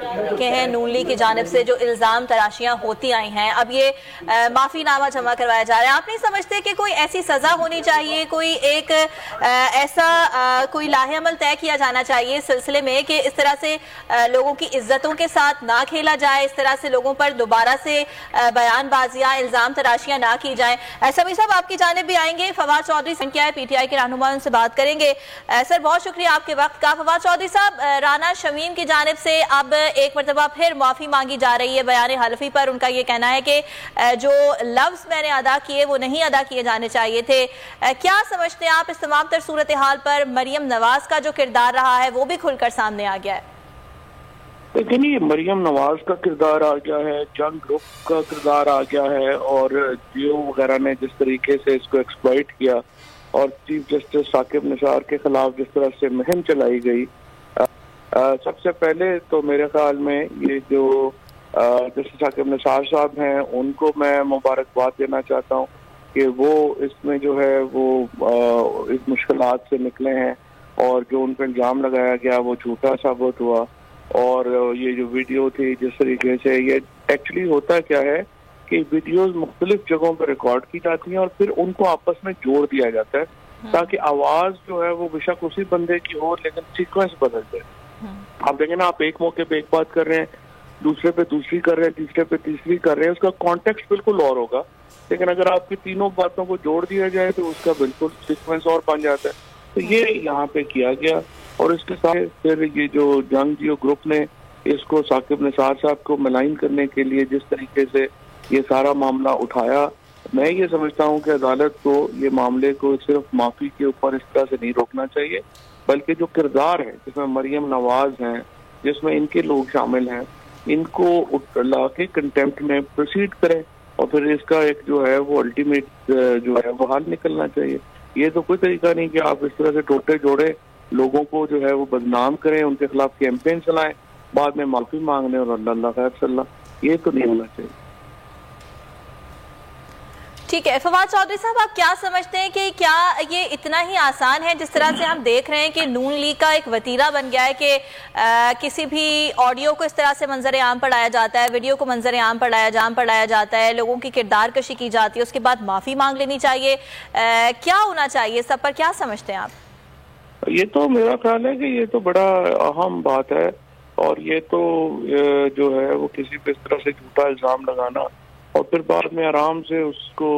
के हैं नून लीग की जानिब से जो इल्ज़ाम तराशियां होती आई हैं, अब ये माफ़ी नामा जमा करवाया जा रहा है। आप नहीं समझते कि कोई ऐसी सज़ा होनी चाहिए, कोई एक ऐसा कोई लाहे अमल तय किया जाना चाहिए इस सिलसिले में कि इस तरह से लोगों की इज्जतों के साथ ना खेला जाए, इस तरह से लोगों पर दोबारा से बयानबाजियां, इल्ज़ाम तराशियां ना की जाएं। समीर साहब आपकी जानिब भी आएंगे, फवाद चौधरी से क्या है PTI के रहनुमा, उनसे बात करेंगे। सर बहुत शुक्रिया आपके वक्त का। फवाद चौधरी साहब, राना शमीम की जानिब से अब एक मरतबा फिर माफ़ी मांगी जा रही है बयान हल्फी पर। उनका ये कहना है कि जो लफ्ज़ मैंने अदा किए वो नहीं अदा किए जाने चाहिए थे। क्या समझते हैं आप इस तमाम तर सूरत हाल पर? मरियम नवाज का जो किरदार रहा है वो भी खुलकर सामने आ गया है। लेकिन ये मरियम नवाज का किरदार आ गया है, जंग ग्रुप का किरदार आ गया है, और जियो वगैरह ने जिस तरीके से इसको एक्सप्लॉइट किया और चीफ जस्टिस साकिब निसार के खिलाफ जिस तरह से मुहिम चलाई गई, सबसे पहले तो मेरे ख्याल में ये जो जस्टिस साकिब निसार साहब हैं उनको मैं मुबारकबाद देना चाहता हूँ कि वो इसमें जो है वो इस मुश्किलात से निकले हैं, और जो उन पर इल्ज़ाम लगाया गया वो झूठा साबित हुआ। और ये जो वीडियो थी जिस तरीके से, ये एक्चुअली होता क्या है कि वीडियोस मुख्तलिफ जगहों पर रिकॉर्ड की जाती हैं और फिर उनको आपस में जोड़ दिया जाता है ताकि आवाज़ जो है वो बेशक उसी बंदे की हो लेकिन सीक्वेंस बदल जाए। आप देखें ना, आप एक मौके पे एक बात कर रहे हैं, दूसरे पे दूसरी कर रहे हैं, तीसरे पे तीसरी कर रहे हैं, उसका कॉन्टेक्स्ट बिल्कुल और होगा। लेकिन अगर आपकी तीनों बातों को जोड़ दिया जाए तो उसका बिल्कुल सीक्वेंस और बन जाता है। तो ये यहाँ पे किया गया, और इसके साथ फिर ये जो जंग जियो ग्रुप ने इसको साकिब निसार साहब को मलाइन करने के लिए जिस तरीके से ये सारा मामला उठाया, मैं ये समझता हूँ कि अदालत को ये मामले को सिर्फ माफी के ऊपर इस तरह से नहीं रोकना चाहिए, बल्कि जो किरदार है जिसमें मरियम नवाज हैं, जिसमें इनके लोग शामिल हैं, इनको ला के कंटेम्प्ट में प्रोसीड करें और फिर इसका एक जो है वो अल्टीमेट जो है वो हल निकलना चाहिए। ये तो कोई तरीका नहीं कि आप इस तरह से टोटे जोड़े लोगों को जो है वो बदनाम करें, उनके खिलाफ कैंपेन चलाएं, बाद में माफी मांगने और अल्लाह खैर सल्ला, ये तो नहीं होना चाहिए। ठीक है फवाद चौधरी साहब, आप क्या समझते हैं कि क्या ये इतना ही आसान है जिस तरह से हम देख रहे हैं कि नून लीग का एक वतीरा बन गया है कि किसी भी ऑडियो को इस तरह से मंजर आम पर लाया जाता है, वीडियो को मंजर आम पर लाया जाता है, लोगों की किरदार कशी की जाती है, उसके बाद माफ़ी मांग लेनी चाहिए। क्या होना चाहिए सब पर, क्या समझते हैं आप? ये तो मेरा ख्याल है कि ये तो बड़ा अहम बात है, और ये तो जो है वो किसी पे इस तरह से झूठा इल्ज़ाम लगाना और फिर बाद में आराम से उसको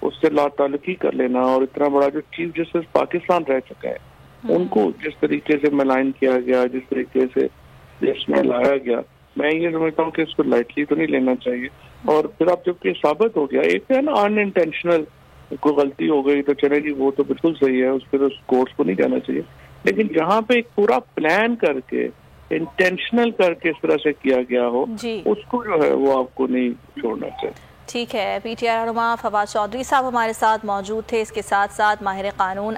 उससे लाताल्लुकी कर लेना, और इतना बड़ा जो चीफ जस्टिस पाकिस्तान रह चुका है उनको जिस तरीके से मलाइन किया गया, जिस तरीके से देश में लाया गया, मैं ये समझता हूँ कि इसको लाइटली तो नहीं लेना चाहिए। और फिर अब जबकि साबित हो गया, एक है ना अनइंटेंशनल कोई गलती हो गई तो चले जी वो तो बिल्कुल सही है, उस पर उस कोर्स को नहीं जाना चाहिए, लेकिन जहाँ पे एक पूरा प्लान करके इंटेंशनल करके इस तरह से किया गया हो उसको जो है वो आपको नहीं छोड़ना चाहिए। ठीक है, PTI रहनुमा फवाद चौधरी साहब हमारे साथ मौजूद थे। इसके साथ साथ माहिर कानून